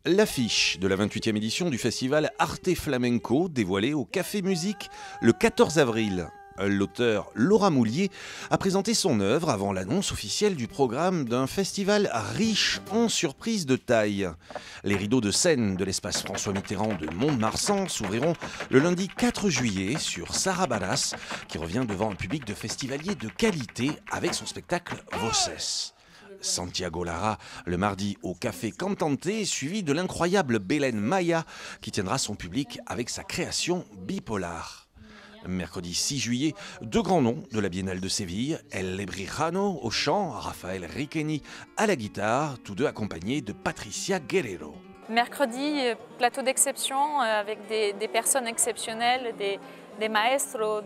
L'affiche de la 28e édition du festival Arte Flamenco dévoilée au Café Musique le 14 avril. L'auteur Laura Moulier a présenté son œuvre avant l'annonce officielle du programme d'un festival riche en surprises de taille. Les rideaux de scène de l'espace François Mitterrand de Mont-de-Marsan s'ouvriront le lundi 4 juillet sur Sara Balas, qui revient devant un public de festivaliers de qualité avec son spectacle Voces. Santiago Lara le mardi au Café Cantante, suivi de l'incroyable Belén Maya qui tiendra son public avec sa création Bipolar. Mercredi 6 juillet, deux grands noms de la Biennale de Séville, El Lebrijano au chant, Rafael Riqueni à la guitare, tous deux accompagnés de Patricia Guerrero. Mercredi, plateau d'exception avec des personnes exceptionnelles, des maestros,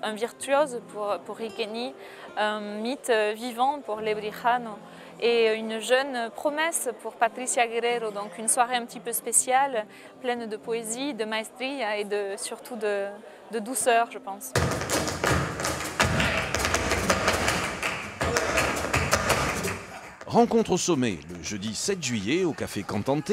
un virtuose pour Riqueni, un mythe vivant pour Lebrijano et une jeune promesse pour Patricia Guerrero. Donc une soirée un petit peu spéciale, pleine de poésie, de maestria et surtout de douceur, je pense. Rencontre au sommet le jeudi 7 juillet au Café Cantante,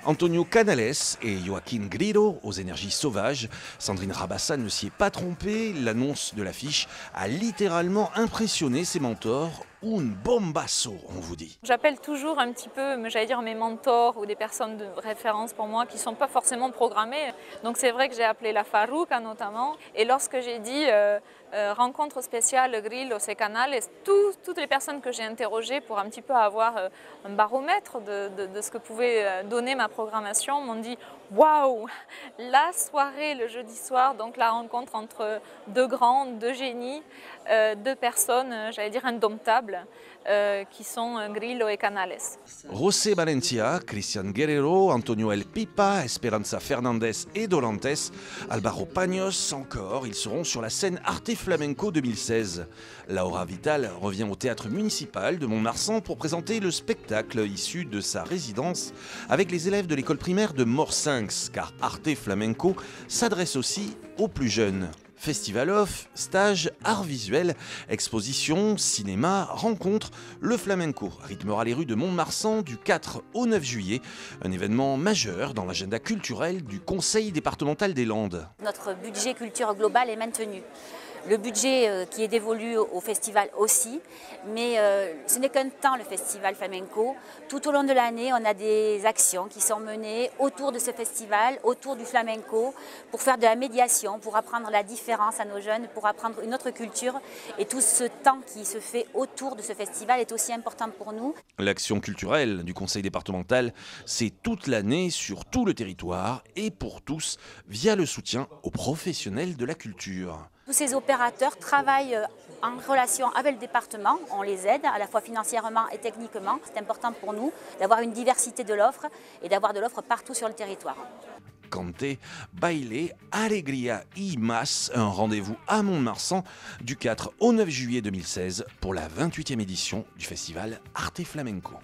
Antonio Canales et Joaquín Grillo aux énergies sauvages. Sandrine Rabassa ne s'y est pas trompée, l'annonce de l'affiche a littéralement impressionné ses mentors. Un bombasso, on vous dit. J'appelle toujours un petit peu, j'allais dire, mes mentors ou des personnes de référence pour moi qui ne sont pas forcément programmées. Donc c'est vrai que j'ai appelé la Farruca notamment. Et lorsque j'ai dit rencontre spéciale Grillo et Canales, toutes les personnes que j'ai interrogées pour un petit peu avoir un baromètre de ce que pouvait donner ma programmation m'ont dit waouh, la soirée le jeudi soir, donc la rencontre entre deux grands, deux génies, deux personnes, j'allais dire indomptables, qui sont Grillo et Canales. José Valencia, Cristian Guerrero, Antonio El Pipa, Esperanza Fernandez et Dorantes, Álvaro Paños encore, ils seront sur la scène Arte Flamenco 2016. Laura Vital revient au théâtre municipal de Mont-de-Marsan pour présenter le spectacle issu de sa résidence avec les élèves de l'école primaire de Morsinx, car Arte Flamenco s'adresse aussi aux plus jeunes. Festival off, stage, art visuel, exposition, cinéma, rencontres, le flamenco rythmera les rues de Mont-de-Marsan du 4 au 9 juillet, un événement majeur dans l'agenda culturel du Conseil départemental des Landes. Notre budget culture global est maintenu. Le budget qui est dévolu au festival aussi, mais ce n'est qu'un temps le festival flamenco. Tout au long de l'année, on a des actions qui sont menées autour de ce festival, autour du flamenco, pour faire de la médiation, pour apprendre la différence à nos jeunes, pour apprendre une autre culture. Et tout ce temps qui se fait autour de ce festival est aussi important pour nous. L'action culturelle du Conseil départemental, c'est toute l'année sur tout le territoire et pour tous, via le soutien aux professionnels de la culture. Tous ces opérateurs travaillent en relation avec le département, on les aide à la fois financièrement et techniquement. C'est important pour nous d'avoir une diversité de l'offre et d'avoir de l'offre partout sur le territoire. Cante, Baile, Alegría y Más, un rendez-vous à Mont-de-Marsan du 4 au 9 juillet 2016 pour la 28e édition du festival Arte Flamenco.